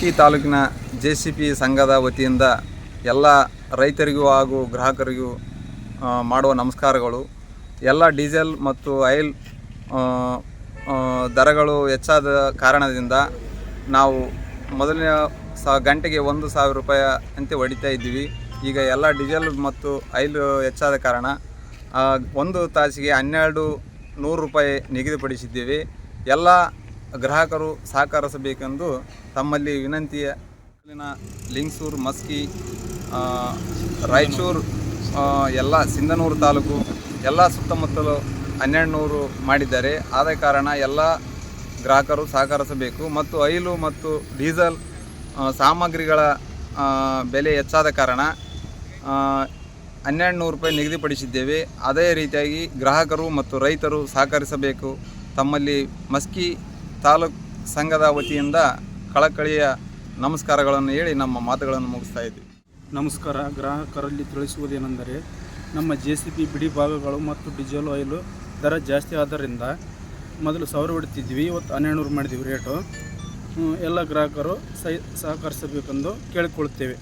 ಮಸ್ಕಿ ತಾಲೂಕಿನ JCP ಸಂಘದ ವತಿಯಿಂದ ಎಲ್ಲ ರೈತರಿಗೂ ಹಾಗೂ ಗ್ರಾಹಕರಿಗೂ ಮಾಡುವ ನಮಸ್ಕಾರಗಳು. ಎಲ್ಲ ಡೀಸೆಲ್ ಮತ್ತು ಆಯಿಲ್ ದರಗಳು ಹೆಚ್ಚಾದ ಕಾರಣದಿಂದ ನಾವು ಮೊದಲನೇ ಗಂಟೆಗೆ 1,000 ರೂಪಾಯಿ ಅಂತೆ ಹೊಡಿತಾ ಇದ್ದೀವಿ. ಈಗ ಎಲ್ಲ ಡೀಸೆಲ್ ಮತ್ತು ಆಯಿಲ್ ಹೆಚ್ಚಾದ ಕಾರಣ ಒಂದು ತಾಸಿಗೆ 1,200 ರೂಪಾಯಿ ನಿಗದಿಪಡಿಸಿದ್ದೇವೆ. ಎಲ್ಲ ಗ್ರಾಹಕರು ಸಹಕರಿಸಬೇಕೆಂದು ತಮ್ಮಲ್ಲಿ ವಿನಂತಿಯ. ಲಿಂಗಸೂರು, ಮಸ್ಕಿ, ರಾಯಚೂರು, ಎಲ್ಲ ಸಿಂಧನೂರು ತಾಲೂಕು ಎಲ್ಲ ಸುತ್ತಮುತ್ತಲು 1,200 ಮಾಡಿದ್ದಾರೆ. ಆದ ಕಾರಣ ಎಲ್ಲ ಗ್ರಾಹಕರು ಸಹಕರಿಸಬೇಕು. ಮತ್ತು ಆಯಿಲು ಮತ್ತು ಡೀಸೆಲ್ ಸಾಮಗ್ರಿಗಳ ಬೆಲೆ ಹೆಚ್ಚಾದ ಕಾರಣ 1,200 ರೂಪಾಯಿ ನಿಗದಿಪಡಿಸಿದ್ದೇವೆ. ಅದೇ ರೀತಿಯಾಗಿ ಗ್ರಾಹಕರು ಮತ್ತು ರೈತರು ಸಹಕರಿಸಬೇಕು. ತಮ್ಮಲ್ಲಿ ಮಸ್ಕಿ ತಾಲೂಕು ಸಂಘದ ವತಿಯಿಂದ ಕಳಕಳಿಯ ನಮಸ್ಕಾರಗಳನ್ನು ಹೇಳಿ ನಮ್ಮ ಮಾತುಗಳನ್ನು ಮುಗಿಸ್ತಾ ಇದ್ದೀವಿ. ನಮಸ್ಕಾರ. ಗ್ರಾಹಕರಲ್ಲಿ ತಿಳಿಸುವುದೇನೆಂದರೆ, ನಮ್ಮ JCP ಬಿಡಿ ಭಾಗಗಳು ಮತ್ತು ಡೀಸೆಲ್ ಆಯಿಲು ದರ ಜಾಸ್ತಿ ಆದ್ದರಿಂದ ಮೊದಲು 1,000 ಹೊಡಿತಿದ್ವಿ, ಇವತ್ತು 1,200 ಮಾಡಿದ್ದೀವಿ ರೇಟು. ಎಲ್ಲ ಗ್ರಾಹಕರು ಸಹಕರಿಸಬೇಕೆಂದು ಕೇಳಿಕೊಳ್ಳುತ್ತೇವೆ.